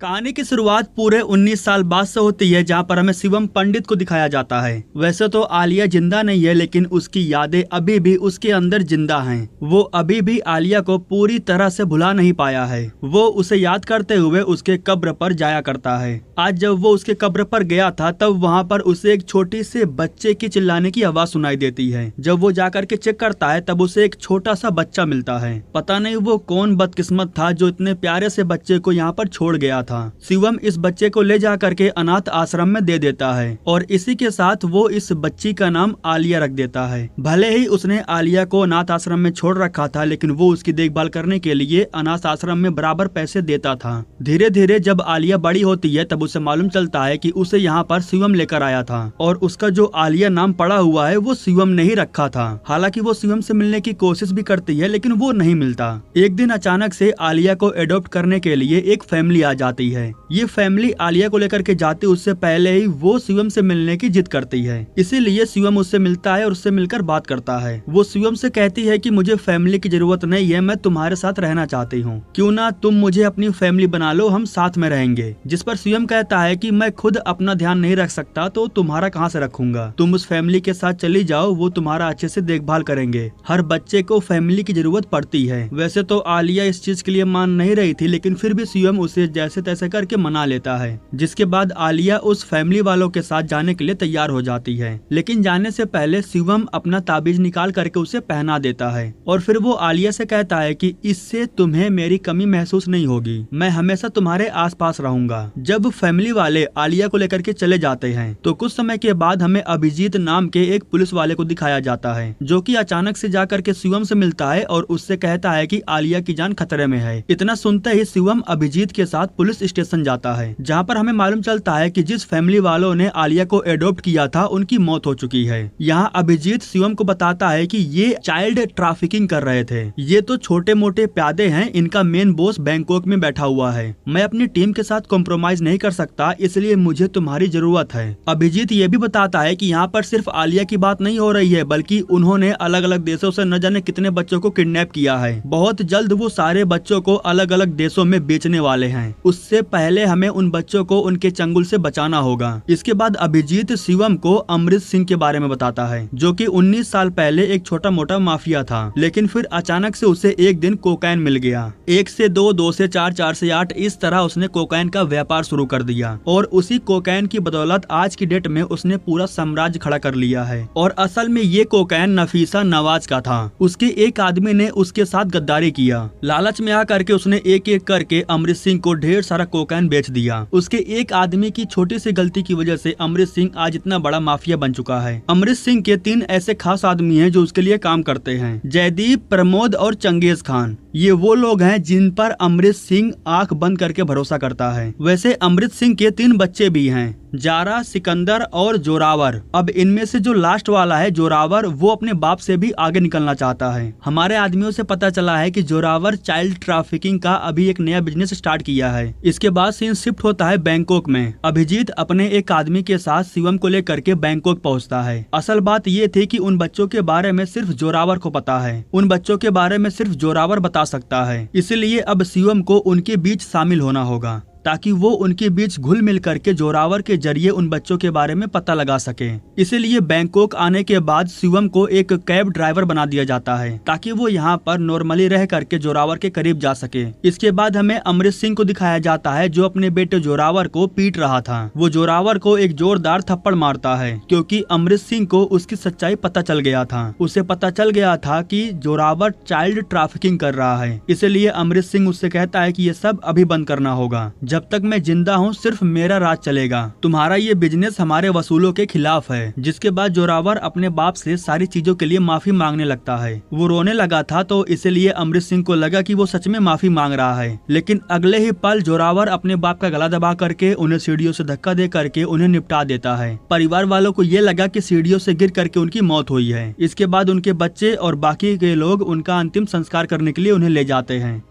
कहानी की शुरुआत पूरे 19 साल बाद से होती है, जहां पर हमें शिवम पंडित को दिखाया जाता है। वैसे तो आलिया जिंदा नहीं है, लेकिन उसकी यादें अभी भी उसके अंदर जिंदा हैं। वो अभी भी आलिया को पूरी तरह से भुला नहीं पाया है। वो उसे याद करते हुए उसके कब्र पर जाया करता है। आज जब वो उसके कब्र पर गया था, तब वहाँ पर उसे एक छोटी से बच्चे की चिल्लाने की आवाज सुनाई देती है। जब वो जाकर के चेक करता है, तब उसे एक छोटा सा बच्चा मिलता है। पता नहीं वो कौन बदकिस्मत था जो इतने प्यारे से बच्चे को यहाँ पर छोड़ गया था। शिवम इस बच्चे को ले जा करके अनाथ आश्रम में दे देता है और इसी के साथ वो इस बच्ची का नाम आलिया रख देता है। भले ही उसने आलिया को अनाथ आश्रम में छोड़ रखा था, लेकिन वो उसकी देखभाल करने के लिए अनाथ आश्रम में बराबर पैसे देता था। धीरे धीरे जब आलिया बड़ी होती है, तब उसे मालूम चलता है कि उसे यहाँ पर शिवम लेकर आया था और उसका जो आलिया नाम पड़ा हुआ है वो शिवम ने ही रखा था। हालांकि वो शिवम से मिलने की कोशिश भी करती है, लेकिन वो नहीं मिलता। एक दिन अचानक से आलिया को एडॉप्ट करने के लिए एक फैमिली आ जाती है। ये फैमिली आलिया को लेकर के जाती उससे पहले ही वो शिवम से मिलने की जिद करती है। इसीलिए शिवम उससे मिलता है और उससे मिलकर बात करता है। वो शिवम से कहती है कि मुझे फैमिली की जरूरत नहीं है, मैं तुम्हारे साथ रहना चाहती हूँ, क्यों ना तुम मुझे अपनी फैमिली बना लो, हम साथ में रहेंगे। जिस पर शिवम कहता है कि मैं खुद अपना ध्यान नहीं रख सकता तो तुम्हारा कहाँ से रखूंगा, तुम उस फैमिली के साथ चली जाओ, वो तुम्हारा अच्छे से देखभाल करेंगे। हर बच्चे को फैमिली की जरूरत पड़ती है। वैसे तो आलिया इस चीज के लिए मान नहीं रही थी, लेकिन फिर भी शिवम उसे जैसे तैसे करके मना लेता है। जिसके बाद आलिया उस फैमिली वालों के साथ जाने के लिए तैयार हो जाती है, लेकिन जाने से पहले शिवम अपना ताबीज निकाल करके उसे पहना देता है और फिर वो आलिया से कहता है कि इससे तुम्हें मेरी कमी महसूस नहीं होगी, मैं हमेशा तुम्हारे आसपास रहूंगा। जब फैमिली वाले आलिया को लेकर के चले जाते हैं, तो कुछ समय के बाद हमें अभिजीत नाम के एक पुलिस वाले को दिखाया जाता है, जो कि अचानक से जाकर के शिवम से मिलता है और उससे कहता है कि आलिया की जान खतरे में है। इतना सुनते ही शिवम अभिजीत के साथ पुलिस स्टेशन जाता है, जहाँ पर हमें मालूम चलता है कि जिस फैमिली वालों ने आलिया को एडॉप्ट किया था उनकी मौत हो चुकी है। यहाँ अभिजीत शिवम को बताता है कि ये चाइल्ड ट्रैफिकिंग कर रहे थे, ये तो छोटे मोटे प्यादे हैं, इनका मेन बॉस बैंकॉक में बैठा हुआ है, मैं अपनी टीम के साथ कॉम्प्रोमाइज नहीं कर सकता, इसलिए मुझे तुम्हारी जरूरत है। अभिजीत ये भी बताता है कि यहाँ पर सिर्फ आलिया की बात नहीं हो रही है, बल्कि उन्होंने अलग अलग देशों से न जाने कितने बच्चों को किडनैप किया है। बहुत जल्द वो सारे बच्चों को अलग अलग देशों में बेचने वाले हैं। उससे पहले हमें उन बच्चों को उनके चंगुल से बचाना होगा। इसके बाद अभिजीत शिवम को अमृत सिंह के बारे में बताता है, जो कि 19 साल पहले एक छोटा मोटा माफिया था, लेकिन फिर अचानक से उसे एक दिन कोकाइन मिल गया। 1 से 2, 2 से 4, 4 से 8, इस तरह उसने कोकाइन का व्यापार शुरू कर दिया और उसी कोकाइन की बदौलत आज की डेट में उसने पूरा साम्राज्य खड़ा कर लिया है। और असल में ये कोकाइन नफीसा नवाज का था। उसके एक आदमी ने उसके साथ गद्दारी किया। लालच में आकर के उसने एक एक करके अमृत सिंह को ढेर सारा कोकाइन बेच दिया। उसके एक आदमी की छोटी सी गलती की वजह से अमृत सिंह आज इतना बड़ा माफिया बन चुका है। अमृत सिंह के 3 ऐसे खास आदमी हैं जो उसके लिए काम करते हैं, जयदीप, प्रमोद और चंगेज खान। ये वो लोग हैं जिन पर अमृत सिंह आंख बंद करके भरोसा करता है। वैसे अमृत सिंह के 3 बच्चे भी हैं, जारा, सिकंदर और जोरावर। अब इनमें से जो लास्ट वाला है जोरावर, वो अपने बाप से भी आगे निकलना चाहता है। हमारे आदमियों से पता चला है कि जोरावर चाइल्ड ट्रैफिकिंग का अभी एक नया बिजनेस स्टार्ट किया है। इसके बाद सीन शिफ्ट होता है बैंकॉक में। अभिजीत अपने एक आदमी के साथ शिवम को लेकर के बैंकॉक पहुंचता है। असल बात ये थी कि उन बच्चों के बारे में सिर्फ जोरावर को पता है, उन बच्चों के बारे में सिर्फ जोरावर बता सकता है। इसलिए अब शिवम को उनके बीच शामिल होना होगा, ताकि वो उनके बीच घुल मिल करके जोरावर के जरिए उन बच्चों के बारे में पता लगा सके। इसीलिए बैंकॉक आने के बाद शिवम को एक कैब ड्राइवर बना दिया जाता है, ताकि वो यहाँ पर नॉर्मली रह करके जोरावर के करीब जा सके। इसके बाद हमें अमृत सिंह को दिखाया जाता है, जो अपने बेटे जोरावर को पीट रहा था। वो जोरावर को एक जोरदार थप्पड़ मारता है, क्योंकि अमृत सिंह को उसकी सच्चाई पता चल गया था। उसे पता चल गया था कि जोरावर चाइल्ड ट्रैफिकिंग कर रहा है। इसलिए अमृत सिंह उससे कहता है कि ये सब अभी बंद करना होगा, जब तक मैं जिंदा हूँ सिर्फ मेरा राज चलेगा, तुम्हारा ये बिजनेस हमारे वसूलों के खिलाफ है। जिसके बाद जोरावर अपने बाप से सारी चीजों के लिए माफी मांगने लगता है। वो रोने लगा था, तो इसलिए अमृत सिंह को लगा कि वो सच में माफी मांग रहा है, लेकिन अगले ही पल जोरावर अपने बाप का गला दबा करके उन्हें सीढ़ियों से धक्का दे करके उन्हें निपटा देता है। परिवार वालों को ये लगा कि सीढ़ियों से गिर करके उनकी मौत हुई है। इसके बाद उनके बच्चे और बाकी के लोग उनका अंतिम संस्कार करने के लिए उन्हें ले जाते हैं।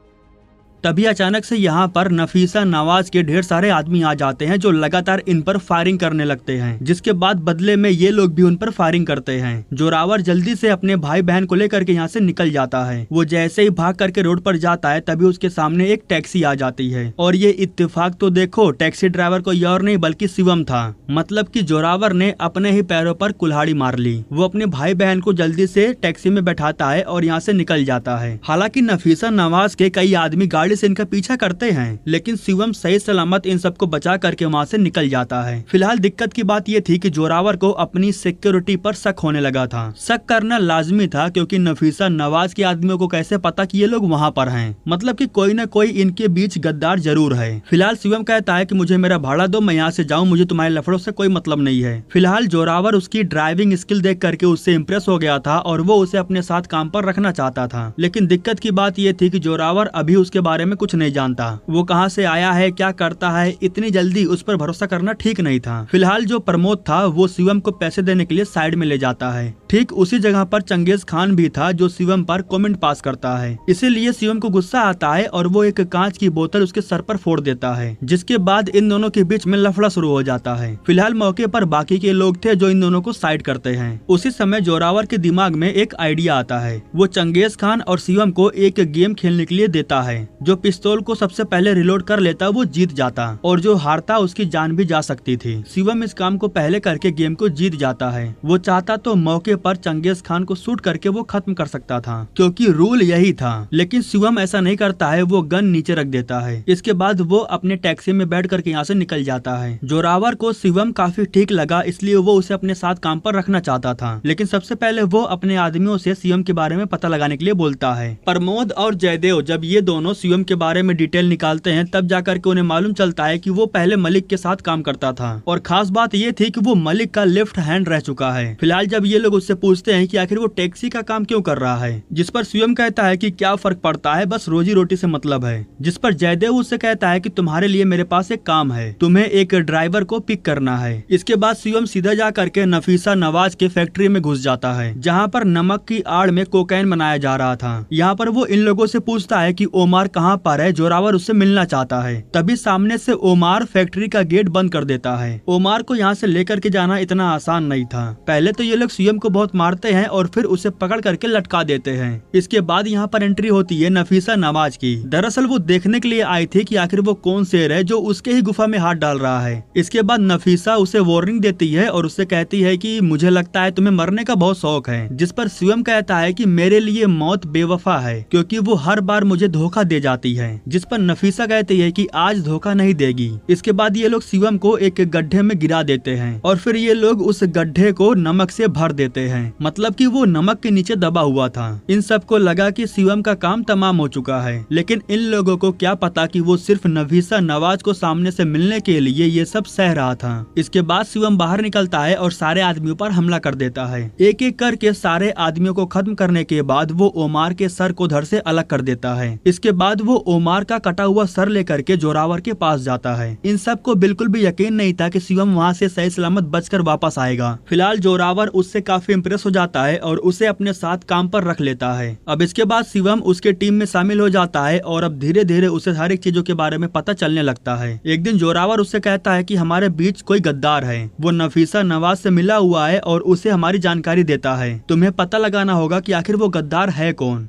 तभी अचानक से यहाँ पर नफीसा नवाज के ढेर सारे आदमी आ जाते हैं जो लगातार इन पर फायरिंग करने लगते हैं, जिसके बाद बदले में ये लोग भी उन पर फायरिंग करते हैं। जोरावर जल्दी से अपने भाई बहन को लेकर के यहाँ से निकल जाता है। वो जैसे ही भाग करके रोड पर जाता है तभी उसके सामने एक टैक्सी आ जाती है और ये इत्तेफाक तो देखो, टैक्सी ड्राइवर कोई और नहीं बल्कि शिवम था। मतलब कि जोरावर ने अपने ही पैरों पर कुल्हाड़ी मार ली। वो अपने भाई बहन को जल्दी से टैक्सी में बैठाता है और यहाँ से निकल जाता है। हालांकि नफीसा नवाज के कई आदमी गाड़ी से इनका पीछा करते हैं, लेकिन शिवम सही सलामत इन सबको बचा करके वहाँ से निकल जाता है। फिलहाल दिक्कत की बात ये थी कि जोरावर को अपनी सिक्योरिटी पर शक होने लगा था। शक करना लाजमी था क्योंकि नफीसा नवाज के आदमियों को कैसे पता कि ये लोग वहाँ पर हैं। मतलब कि कोई न कोई इनके बीच गद्दार जरूर है। फिलहाल शिवम कहता है कि मुझे मेरा भाड़ा दो, मैं यहाँ से जाऊँ, मुझे तुम्हारे लफड़ों से कोई मतलब नहीं है। फिलहाल जोरावर उसकी ड्राइविंग स्किल देख करके उससे इम्प्रेस हो गया था और वो उसे अपने साथ काम पर रखना चाहता था। लेकिन दिक्कत की बात ये थी कि जोरावर अभी उसके बारे में कुछ नहीं जानता। वो कहाँ से आया है, क्या करता है, इतनी जल्दी उस पर भरोसा करना ठीक नहीं था। फिलहाल जो प्रमोद था वो शिवम को पैसे देने के लिए साइड में ले जाता है। ठीक उसी जगह पर चंगेज खान भी था जो शिवम पर कमेंट पास करता है। इसीलिए शिवम को गुस्सा आता है और वो एक कांच की बोतल उसके सर पर फोड़ देता है, जिसके बाद इन दोनों के बीच में लफड़ा शुरू हो जाता है। फिलहाल मौके पर बाकी के लोग थे जो इन दोनों को साइड करते हैं। उसी समय जोरावर के दिमाग में एक आइडिया आता है। वो चंगेज खान और शिवम को एक गेम खेलने के लिए देता है। जो पिस्तौल को सबसे पहले रिलोड कर लेता वो जीत जाता और जो हारता उसकी जान भी जा सकती थी। शिवम इस काम को पहले करके गेम को जीत जाता है। वो चाहता तो मौके पर चंगेज खान को शूट करके वो खत्म कर सकता था क्योंकि रूल यही था, लेकिन शिवम ऐसा नहीं करता है। वो गन नीचे रख देता है। इसके बाद वो अपने टैक्सी में बैठ करके यहाँ से निकल जाता है। जोरावर को शिवम काफी ठीक लगा, इसलिए वो उसे अपने साथ काम पर रखना चाहता था। लेकिन सबसे पहले वो अपने आदमियों से शिवम के बारे में पता लगाने के लिए बोलता है। प्रमोद और जयदेव जब ये दोनों शिवम के बारे में डिटेल निकालते हैं तब जाकर के उन्हें मालूम चलता है कि वो पहले मलिक के साथ काम करता था और खास बात ये थी कि वो मलिक का लेफ्ट हैंड रह चुका है। फिलहाल जब ये लोग उससे पूछते हैं कि आखिर वो टैक्सी का काम क्यों कर रहा है, जिस पर शिवम कहता है कि क्या फर्क पड़ता है, बस रोजी रोटी से मतलब है। जिस पर जयदेव उससे कहता है कि तुम्हारे लिए मेरे पास एक काम है, तुम्हें एक ड्राइवर को पिक करना है। इसके बाद शिवम सीधा जा करके नफीसा नवाज के फैक्ट्री में घुस जाता है जहाँ पर नमक की आड़ में कोकेन बनाया जा रहा था। यहाँ पर वो इन लोगों से पूछता है कि ओमार कहाँ पर है। जोरावर उससे मिलना चाहता है। तभी सामने से ओमार फैक्ट्री का गेट बंद कर देता है। ओमार को यहाँ से लेकर के जाना इतना आसान नहीं था। पहले तो ये लोग शिवम को बहुत मारते हैं और फिर उसे पकड़ करके लटका देते हैं। इसके बाद यहाँ पर एंट्री होती है नफीसा नवाज की। दरअसल वो देखने के लिए आई थी कि आखिर वो कौन शेर है जो उसके ही गुफा में हाथ डाल रहा है। इसके बाद नफीसा उसे वार्निंग देती है और उससे कहती है कि मुझे लगता है तुम्हें मरने का बहुत शौक है। जिस पर शिवम कहता है कि मेरे लिए मौत बेवफा है क्योंकि वो हर बार मुझे धोखा दे जाती है। जिस पर नफीसा कहती है कि आज धोखा नहीं देगी। इसके बाद ये लोग शिवम को एक गड्ढे में गिरा देते हैं और फिर ये लोग उस गड्ढे को नमक से भर देते हैं। मतलब कि वो नमक के नीचे दबा हुआ था। इन सबको लगा कि शिवम का काम तमाम हो चुका है, लेकिन इन लोगों को क्या पता कि वो सिर्फ नफीसा नवाज को सामने से मिलने के लिए ये सब सह रहा था। इसके बाद शिवम बाहर निकलता है और सारे आदमियों पर हमला कर देता है। एक एक करके सारे आदमियों को खत्म करने के बाद वो ओमार के सर को धड़ से अलग कर देता है। इसके बाद वो ओमार का कटा हुआ सर लेकर के जोरावर के पास जाता है। इन सबको बिल्कुल भी यकीन नहीं था कि शिवम वहाँ से सही सलामत बचकर वापस आएगा। फिलहाल जोरावर उससे काफी इम्प्रेस हो जाता है और उसे अपने साथ काम पर रख लेता है। अब इसके बाद शिवम उसके टीम में शामिल हो जाता है और अब धीरे धीरे उसे हर एक चीजों के बारे में पता चलने लगता है। एक दिन जोरावर उससे कहता है कि हमारे बीच कोई गद्दार है, वो नफीसा नवाज से मिला हुआ है और उसे हमारी जानकारी देता है। तुम्हें पता लगाना होगा कि आखिर वो गद्दार है कौन।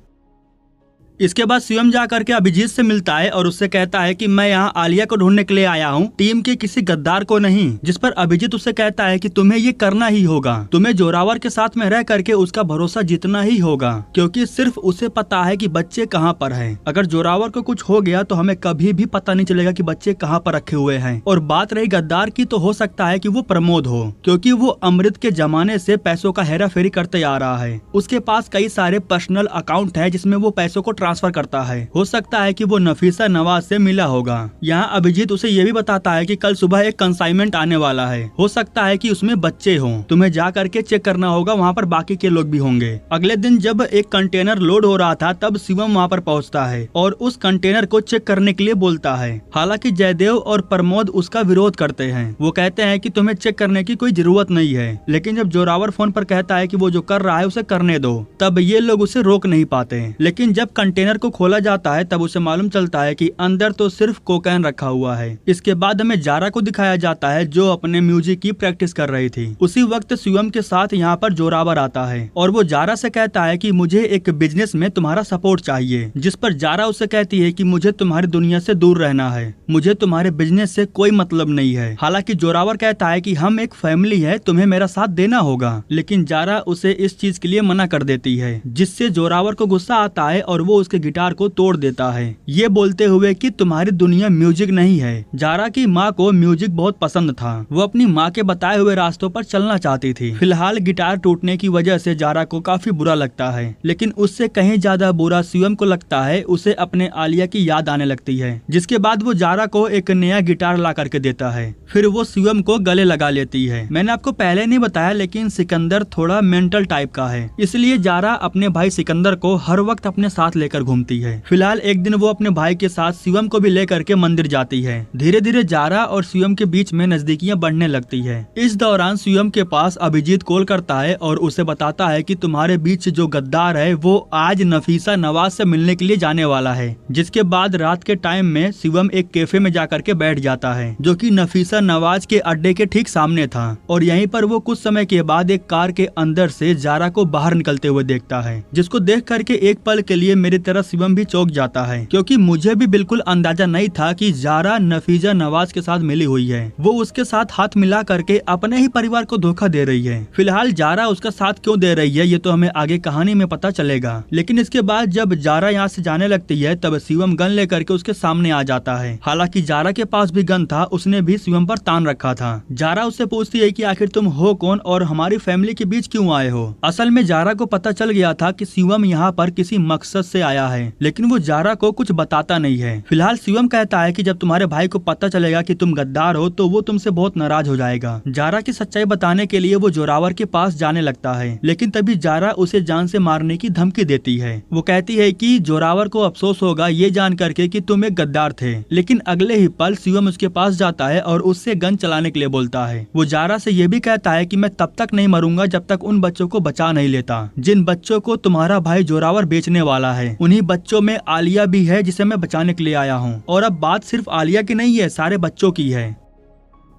इसके बाद शिवम जा करके अभिजीत से मिलता है और उससे कहता है कि मैं यहाँ आलिया को ढूंढने के लिए आया हूँ, टीम के किसी गद्दार को नहीं। जिस पर अभिजीत उससे कहता है कि तुम्हें ये करना ही होगा, तुम्हें जोरावर के साथ में रह करके उसका भरोसा जीतना ही होगा क्योंकि सिर्फ उसे पता है कि बच्चे कहाँ पर हैं। अगर जोरावर को कुछ हो गया तो हमें कभी भी पता नहीं चलेगा कि बच्चे कहाँ पर रखे हुए हैं। और बात रही गद्दार की तो हो सकता है कि वो प्रमोद हो क्योंकि वो अमृत के जमाने से पैसों का हेरा फेरी करते आ रहा है। उसके पास कई सारे पर्सनल अकाउंट है जिसमें वो पैसों को ट्रांसफर करता है। हो सकता है कि वो नफीसा नवाज से मिला होगा। यहाँ अभिजीत उसे ये भी बताता है कि कल सुबह एक कंसाइनमेंट आने वाला है, हो सकता है कि उसमें बच्चे हों, तुम्हें जा करके चेक करना होगा, वहाँ पर बाकी के लोग भी होंगे। अगले दिन जब एक कंटेनर लोड हो रहा था तब शिवम वहाँ पर पहुँचता है और उस कंटेनर को चेक करने के लिए बोलता है। हालांकि जयदेव और प्रमोद उसका विरोध करते हैं। वो कहते हैं कि तुम्हें चेक करने की कोई जरूरत नहीं है, लेकिन जब जोरावर फोन पर कहता है कि वो जो कर रहा है उसे करने दो, तब ये लोग उसे रोक नहीं पाते। लेकिन जब कंटेनर कंटेनर को खोला जाता है तब उसे मालूम चलता है कि अंदर तो सिर्फ कोकेन रखा हुआ है। इसके बाद हमें जारा को दिखाया जाता है जो अपने म्यूजिक की प्रैक्टिस कर रही थी। उसी वक्त शिवम के साथ यहाँ पर जोरावर आता है और वो जारा से कहता है कि मुझे एक बिजनेस में तुम्हारा सपोर्ट चाहिए, जिस पर जारा उससे कहती है कि मुझे तुम्हारी दुनिया से दूर रहना है, मुझे तुम्हारे बिजनेस से कोई मतलब नहीं है। हालांकि जोरावर कहता है कि हम एक फैमिली है, तुम्हें मेरा साथ देना होगा, लेकिन जारा उसे इस चीज के लिए मना कर देती है, जिससे जोरावर को गुस्सा आता है और वो उसके गिटार को तोड़ देता है, ये बोलते हुए कि तुम्हारी दुनिया म्यूजिक नहीं है। जारा की माँ को म्यूजिक बहुत पसंद था, वो अपनी माँ के बताए हुए रास्तों पर चलना चाहती थी। फिलहाल गिटार टूटने की वजह से जारा को काफी बुरा लगता है, लेकिन उससे कहीं ज्यादा बुरा शिवम को लगता है। उसे अपने आलिया की याद आने लगती है, जिसके बाद वो जारा को एक नया गिटार ला करके देता है। फिर वो शिवम को गले लगा लेती है। मैंने आपको पहले नहीं बताया, लेकिन सिकंदर थोड़ा मेंटल टाइप का है, इसलिए जारा अपने भाई सिकंदर को हर वक्त अपने साथ लेकर घूमती है। फिलहाल एक दिन वो अपने भाई के साथ शिवम को भी लेकर के मंदिर जाती है। धीरे धीरे जारा और शिवम के बीच में नजदीकियां बढ़ने लगती है। इस दौरान शिवम के पास अभिजीत कॉल करता है और उसे बताता है कि तुम्हारे बीच जो गद्दार है वो आज नफीसा नवाज से मिलने के लिए जाने वाला है। जिसके बाद रात के टाइम में शिवम एक कैफे में जाकर के बैठ जाता है, जो कि नफीसा नवाज के अड्डे के ठीक सामने था, और यहीं पर वो कुछ समय के बाद एक कार के अंदर से जारा को बाहर निकलते हुए देखता है, जिसको देख करके एक पल के लिए मेरी तरह शिवम भी चौंक जाता है, क्योंकि मुझे भी बिल्कुल अंदाजा नहीं था कि जारा नफीसा नवाज के साथ मिली हुई है। वो उसके साथ हाथ मिला करके अपने ही परिवार को धोखा दे रही है। फिलहाल जारा उसका साथ क्यों दे रही है ये तो हमें आगे कहानी में पता चलेगा, लेकिन इसके बाद जब जारा यहाँ से जाने लगती है तब शिवम गन लेकर के उसके सामने आ जाता है। हालांकि जारा के पास भी गन था, उसने भी शिवम पर तान रखा था। जारा उससे पूछती है कि आखिर तुम हो कौन और हमारी फैमिली के बीच क्यों आए हो। असल में जारा को पता चल गया था कि शिवम यहाँ पर किसी मकसद से आया है, लेकिन वो जारा को कुछ बताता नहीं है। फिलहाल शिवम कहता है कि जब तुम्हारे भाई को पता चलेगा कि तुम गद्दार हो तो वो तुमसे बहुत नाराज हो जाएगा। जारा की सच्चाई बताने के लिए वो जोरावर के पास जाने लगता है, लेकिन तभी जारा उसे जान से मारने की धमकी देती है। वो कहती है कि जोरावर को अफसोस होगा ये जान करके कि तुम एक गद्दार थे, लेकिन अगले ही पल शिवम उसके पास जाता है और उससे गन चलाने के लिए बोलता है। वो जारा से ये भी कहता है कि मैं तब तक नहीं मरूंगा जब तक उन बच्चों को बचा नहीं लेता, जिन बच्चों को तुम्हारा भाई जोरावर बेचने वाला है। उन्हीं बच्चों में आलिया भी है जिसे मैं बचाने के लिए आया हूँ, और अब बात सिर्फ आलिया की नहीं है, सारे बच्चों की है।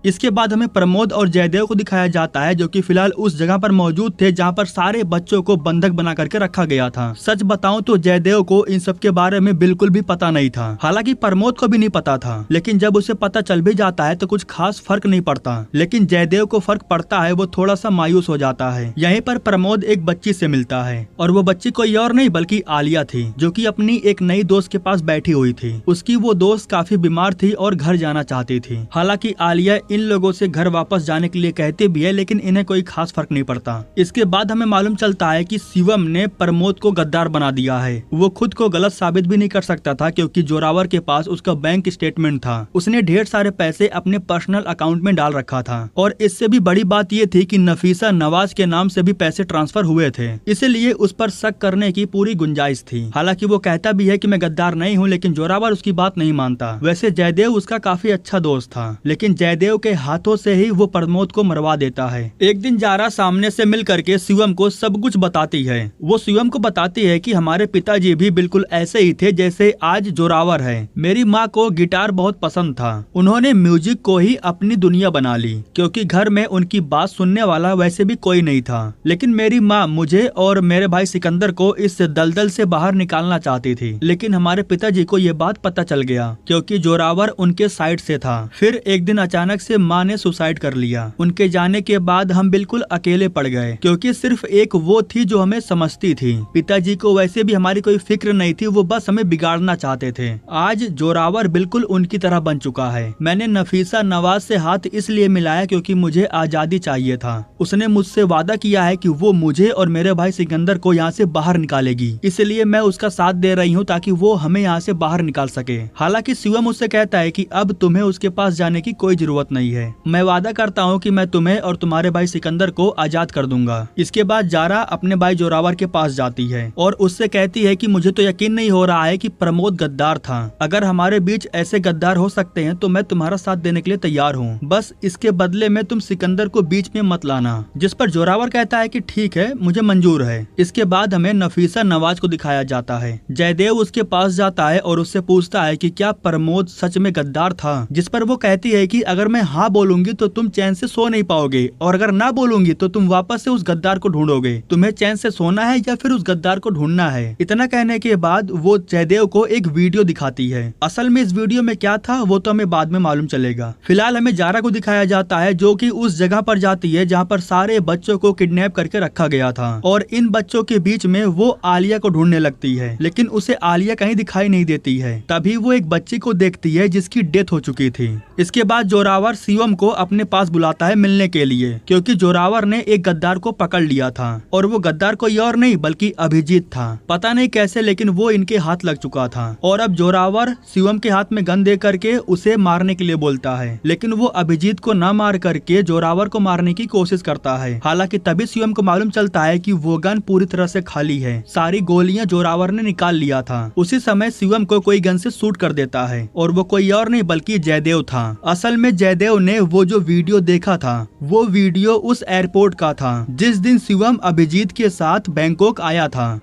इसके बाद हमें प्रमोद और जयदेव को दिखाया जाता है, जो कि फिलहाल उस जगह पर मौजूद थे जहां पर सारे बच्चों को बंधक बना करके रखा गया था। सच बताऊं तो जयदेव को इन सब के बारे में बिल्कुल भी पता नहीं था, हालांकि प्रमोद को भी नहीं पता था, लेकिन जब उसे पता चल भी जाता है तो कुछ खास फर्क नहीं पड़ता, लेकिन जयदेव को फर्क पड़ता है। वो थोड़ा सा मायूस हो जाता है। यहीं पर प्रमोद एक बच्ची से मिलता है, और वो बच्ची कोई और नहीं बल्कि आलिया थी, जो कि अपनी एक नई दोस्त के पास बैठी हुई थी। उसकी वो दोस्त काफी बीमार थी और घर जाना चाहती थी। हालांकि आलिया इन लोगों से घर वापस जाने के लिए कहते भी है, लेकिन इन्हें कोई खास फर्क नहीं पड़ता। इसके बाद हमें मालूम चलता है कि शिवम ने प्रमोद को गद्दार बना दिया है। वो खुद को गलत साबित भी नहीं कर सकता था, क्योंकि जोरावर के पास उसका बैंक स्टेटमेंट था। उसने ढेर सारे पैसे अपने पर्सनल अकाउंट में डाल रखा था, और इससे भी बड़ी बात ये थी कि नफीसा नवाज के नाम से भी पैसे ट्रांसफर हुए थे, इसलिए उस पर शक करने की पूरी गुंजाइश थी। हालांकि वो कहता भी है कि मैं गद्दार नहीं हूँ, लेकिन जोरावर उसकी बात नहीं मानता। वैसे जयदेव उसका काफी अच्छा दोस्त था, लेकिन जयदेव के हाथों से ही वो प्रमोद को मरवा देता है। एक दिन जारा सामने से मिल करके शिवम को सब कुछ बताती है। वो शिवम को बताती है कि हमारे पिताजी भी बिल्कुल ऐसे ही थे जैसे आज जोरावर है। मेरी माँ को गिटार बहुत पसंद था, उन्होंने म्यूजिक को ही अपनी दुनिया बना ली, क्योंकि घर में उनकी बात सुनने वाला वैसे भी कोई नहीं था। लेकिन मेरी माँ मुझे और मेरे भाई सिकंदर को इस दलदल से बाहर निकालना चाहती थी, लेकिन हमारे पिताजी को ये बात पता चल गया, क्योंकि जोरावर उनके साइड से था। फिर एक दिन अचानक से माँ ने सुसाइड कर लिया। उनके जाने के बाद हम बिल्कुल अकेले पड़ गए, क्योंकि सिर्फ एक वो थी जो हमें समझती थी। पिताजी को वैसे भी हमारी कोई फिक्र नहीं थी, वो बस हमें बिगाड़ना चाहते थे। आज जोरावर बिल्कुल उनकी तरह बन चुका है। मैंने नफीसा नवाज से हाथ इसलिए मिलाया क्योंकि मुझे आजादी चाहिए था। उसने मुझसे वादा किया है कि वो मुझे और मेरे भाई सिकंदर को यहाँ से बाहर निकालेगी, इसलिए मैं उसका साथ दे रही हूँ ताकि वो हमें यहाँ से बाहर निकाल सके। हालांकि शिवम उससे कहता है कि अब तुम्हें उसके पास जाने की कोई जरूरत नहीं है। मैं वादा करता हूँ कि मैं तुम्हें और तुम्हारे भाई सिकंदर को आजाद कर दूंगा। इसके बाद जारा अपने भाई जोरावर के पास जाती है और उससे कहती है कि मुझे तो यकीन नहीं हो रहा है कि प्रमोद गद्दार था। अगर हमारे बीच ऐसे गद्दार हो सकते हैं तो मैं तुम्हारा साथ देने के लिए तैयार हूँ, बस इसके बदले में तुम सिकंदर को बीच में मत लाना। जिस पर जोरावर कहता है कि ठीक है, मुझे मंजूर है। इसके बाद हमें नफीसा नवाज को दिखाया जाता है। जयदेव उसके पास जाता है और उससे पूछता है कि क्या प्रमोद सच में गद्दार था, जिस पर वो कहती है कि अगर मैं हाँ बोलूंगी तो तुम चैन से सो नहीं पाओगे और अगर ना बोलूंगी तो तुम वापस से उस गद्दार को ढूंढोगे। तुम्हें चैन से सोना है या फिर उस गद्दार को ढूंढना है। इतना कहने के बाद वो जयदेव को एक वीडियो दिखाती है। असल में इस वीडियो में क्या था वो तो हमें बाद में मालूम चलेगा। फिलहाल हमें जारा को दिखाया जाता है जो कि उस जगह पर जाती है जहाँ पर सारे बच्चों को किडनैप करके रखा गया था और इन बच्चों के बीच में वो आलिया को ढूंढने लगती है, लेकिन उसे आलिया कहीं दिखाई नहीं देती है। तभी वो एक बच्ची को देखती है जिसकी डेथ हो चुकी थी। इसके बाद जोरावर शिवम को अपने पास बुलाता है मिलने के लिए, क्योंकि जोरावर ने एक गद्दार को पकड़ लिया था और वो गद्दार कोई और नहीं बल्कि अभिजीत था। पता नहीं कैसे लेकिन वो इनके हाथ लग चुका था और अब जोरावर शिवम के हाथ में गन दे करके उसे मारने के लिए बोलता है, लेकिन वो अभिजीत को न मार करके जोरावर को मारने की कोशिश करता है। हालांकि तभी शिवम को मालूम चलता है कि वो गन पूरी तरह से खाली है, सारी गोलियां जोरावर ने निकाल लिया था। उसी समय शिवम को कोई गन से शूट कर देता है और वो कोई और नहीं बल्कि जयदेव था। असल में जयदेव ने वो जो वीडियो देखा था वो वीडियो उस एयरपोर्ट का था जिस दिन शिवम अभिजीत के साथ बैंकॉक आया था।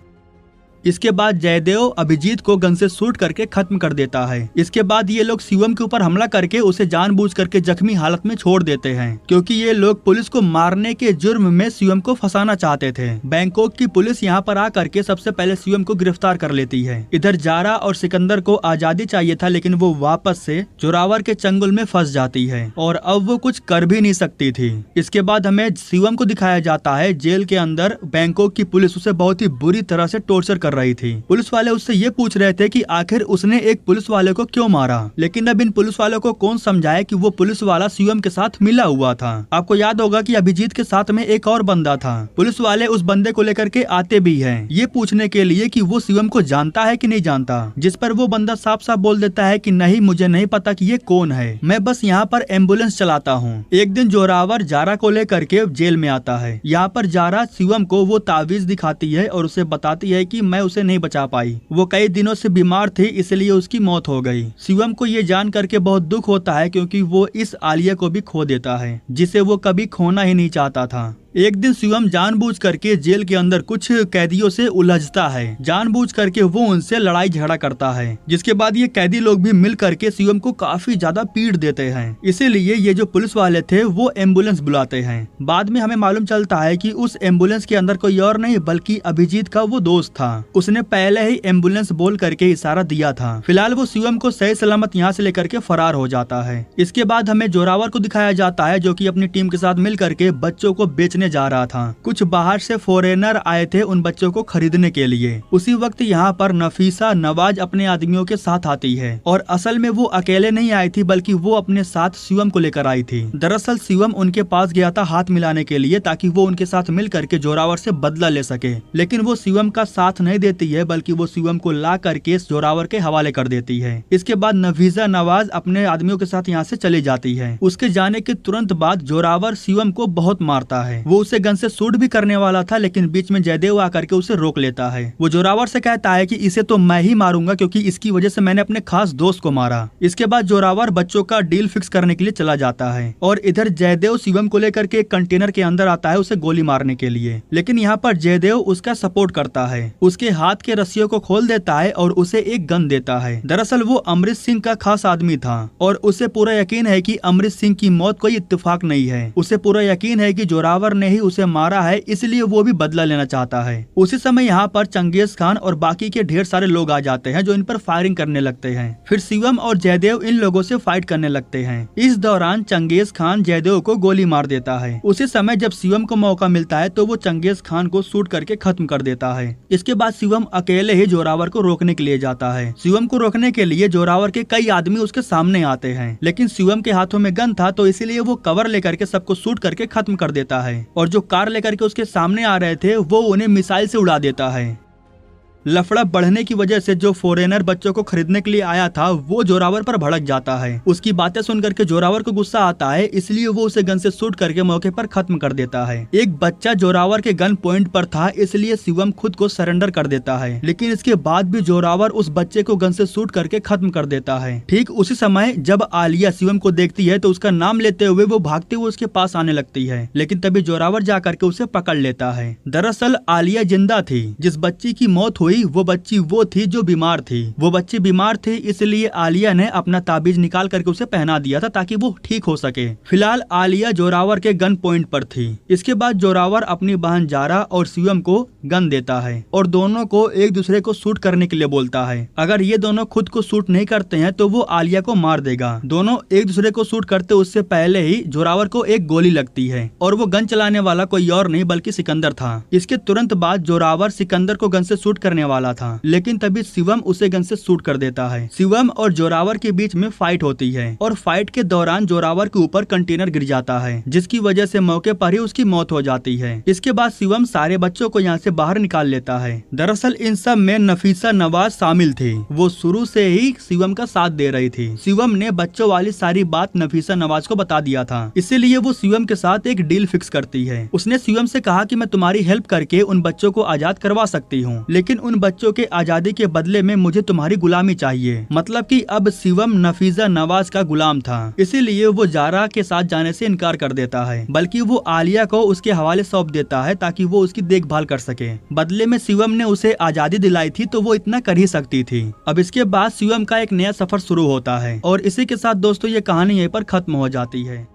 इसके बाद जयदेव अभिजीत को गन से शूट करके खत्म कर देता है। इसके बाद ये लोग शिवम के ऊपर हमला करके उसे जानबूझ करके जख्मी हालत में छोड़ देते हैं, क्योंकि ये लोग पुलिस को मारने के जुर्म में शिवम को फंसाना चाहते थे। बैंकॉक की पुलिस यहाँ पर आकर के सबसे पहले शिवम को गिरफ्तार कर लेती है। इधर जारा और सिकंदर को आजादी चाहिए था, लेकिन वो वापस से जोरावर के चंगुल में फंस जाती है और अब वो कुछ कर भी नहीं सकती थी। इसके बाद हमें शिवम को दिखाया जाता है जेल के अंदर बैंकॉक की पुलिस उसे बहुत ही बुरी तरह से टॉर्चर कर रही थी। पुलिस वाले उससे ये पूछ रहे थे कि आखिर उसने एक पुलिस वाले को क्यों मारा, लेकिन अब इन पुलिस वालों को कौन समझाए कि वो पुलिस वाला शिवम के साथ मिला हुआ था। आपको याद होगा कि अभिजीत के साथ में एक और बंदा था। पुलिस वाले उस बंदे को लेकर के आते भी हैं ये पूछने के लिए कि वो शिवम को जानता है कि नहीं जानता, जिस पर वो बंदा साफ साफ बोल देता है कि नहीं, मुझे नहीं पता कि ये कौन है, मैं बस यहाँ पर एम्बुलेंस चलाता हूँ। एक दिन जोरावर जारा को लेकर के जेल में आता है। यहाँ पर जारा शिवम को वो तावीज दिखाती है और उसे बताती है कि मैं उसे नहीं बचा पाई, वो कई दिनों से बीमार थी इसलिए उसकी मौत हो गई। शिवम को ये जान करके बहुत दुख होता है क्योंकि वो इस आलिया को भी खो देता है जिसे वो कभी खोना ही नहीं चाहता था। एक दिन शिवम जानबूझ करके जेल के अंदर कुछ कैदियों से उलझता है, जानबूझ करके वो उनसे लड़ाई झगड़ा करता है, जिसके बाद ये कैदी लोग भी मिल करके शिवम को काफी ज्यादा पीट देते हैं। इसीलिए ये जो पुलिस वाले थे वो एम्बुलेंस बुलाते हैं। बाद में हमें मालूम चलता है कि उस एम्बुलेंस के अंदर कोई और नहीं बल्कि अभिजीत का वो दोस्त था। उसने पहले ही एम्बुलेंस बोल करके इशारा दिया था। फिलहाल वो शिवम को सही सलामत यहाँ से लेकर के फरार हो जाता है। इसके बाद हमें जोरावर को दिखाया जाता है जो की अपनी टीम के साथ मिल करके बच्चों को बेचने जा रहा था। कुछ बाहर से फॉरेनर आए थे उन बच्चों को खरीदने के लिए। उसी वक्त यहाँ पर नफीसा नवाज अपने आदमियों के साथ आती है और असल में वो अकेले नहीं आई थी बल्कि वो अपने साथ शिवम को लेकर आई थी। दरअसल शिवम उनके पास गया था हाथ मिलाने के लिए ताकि वो उनके साथ मिल करके जोरावर से बदला ले सके, लेकिन वो शिवम का साथ नहीं देती है बल्कि वो शिवम को ला करके जोरावर के हवाले कर देती है। इसके बाद नफीसा नवाज अपने आदमियों के साथ यहाँ से चली जाती है। उसके जाने के तुरंत बाद जोरावर शिवम को बहुत मारता है। वो उसे गन से शूट भी करने वाला था, लेकिन बीच में जयदेव आकर के उसे रोक लेता है। वो जोरावर से कहता है कि इसे तो मैं ही मारूंगा क्योंकि इसकी वजह से मैंने अपने खास दोस्त को मारा। इसके बाद जोरावर बच्चों का डील फिक्स करने के लिए चला जाता है और इधर जयदेव शिवम को लेकर के एक कंटेनर के अंदर आता है उसे गोली मारने के लिए, लेकिन यहाँ पर जयदेव उसका सपोर्ट करता है, उसके हाथ के रस्सियों को खोल देता है और उसे एक गन देता है। दरअसल वो अमृत सिंह का खास आदमी था और उसे पूरा यकीन है कि अमृत सिंह की मौत कोई इत्तेफाक नहीं है। उसे पूरा यकीन है कि जोरावर ने ही उसे मारा है, इसलिए वो भी बदला लेना चाहता है। उसी समय यहाँ पर चंगेज खान और बाकी के ढेर सारे लोग आ जाते हैं जो इन पर फायरिंग करने लगते हैं। फिर शिवम और जयदेव इन लोगों से फाइट करने लगते हैं। इस दौरान चंगेज खान जयदेव को गोली मार देता है। उसी समय जब शिवम को मौका मिलता है तो वो चंगेज खान को शूट करके खत्म कर देता है। इसके बाद शिवम अकेले ही जोरावर को रोकने के लिए जाता है। शिवम को रोकने के लिए जोरावर के कई आदमी उसके सामने आते हैं, लेकिन शिवम के हाथों में गन था तो इसीलिए वो कवर लेकर के सबको शूट करके खत्म कर देता है और जो कार लेकर के उसके सामने आ रहे थे वो उन्हें मिसाइल से उड़ा देता है। लफड़ा बढ़ने की वजह से जो फॉरेनर बच्चों को खरीदने के लिए आया था वो जोरावर पर भड़क जाता है। उसकी बातें सुनकर के जोरावर को गुस्सा आता है, इसलिए वो उसे गन से शूट करके मौके पर खत्म कर देता है। एक बच्चा जोरावर के गन पॉइंट पर था, इसलिए शिवम खुद को सरेंडर कर देता है, लेकिन इसके बाद भी जोरावर उस बच्चे को गन से शूट करके खत्म कर देता है। ठीक उसी समय जब आलिया शिवम को देखती है तो उसका नाम लेते हुए वो भागते हुए उसके पास आने लगती है, लेकिन तभी जोरावर जा करके उसे पकड़ लेता है। दरअसल आलिया जिंदा थी। जिस बच्ची की मौत हुई वो बच्ची वो थी जो बीमार थी। वो बच्ची बीमार थी, इसलिए आलिया ने अपना ताबीज निकाल करके उसे पहना दिया था ताकि वो ठीक हो सके। फिलहाल आलिया जोरावर के गन पॉइंट पर थी। इसके बाद जोरावर अपनी बहन जारा और शिवम को गन देता है और दोनों को एक दूसरे को शूट करने के लिए बोलता है। अगर ये दोनों खुद को शूट नहीं करते हैं तो वो आलिया को मार देगा। दोनों एक दूसरे को शूट करते उससे पहले ही जोरावर को एक गोली लगती है और वो गन चलाने वाला कोई और नहीं बल्कि सिकंदर था। इसके तुरंत बाद जोरावर सिकंदर को गन से शूट करने वाला था, लेकिन तभी शिवम उसे गन से शूट कर देता है। शिवम और जोरावर के बीच में फाइट होती है और फाइट के दौरान जोरावर के ऊपर कंटेनर गिर जाता है, जिसकी वजह से मौके पर ही उसकी मौत हो जाती है। इसके बाद शिवम सारे बच्चों को यहाँ से बाहर निकाल लेता है। दरअसल इन सब में नफीसा नवाज शामिल थी। वो शुरू से ही शिवम का साथ दे रही थी। शिवम ने बच्चों वाली सारी बात नफीसा नवाज को बता दिया था, इसीलिए वो शिवम के साथ एक डील फिक्स करती है। उसने शिवम से कहा कि मैं तुम्हारी हेल्प करके उन बच्चों को आजाद करवा सकती हूँ, लेकिन उन बच्चों के आजादी के बदले में मुझे तुम्हारी गुलामी चाहिए। मतलब कि अब शिवम नफीसा नवाज का गुलाम था, इसीलिए वो जारा के साथ जाने से इनकार कर देता है, बल्कि वो आलिया को उसके हवाले सौंप देता है ताकि वो उसकी देखभाल कर सके। बदले में शिवम ने उसे आजादी दिलाई थी तो वो इतना कर ही सकती थी। अब इसके बाद शिवम का एक नया सफर शुरू होता है और इसी के साथ दोस्तों ये कहानी यहीं पर खत्म हो जाती है।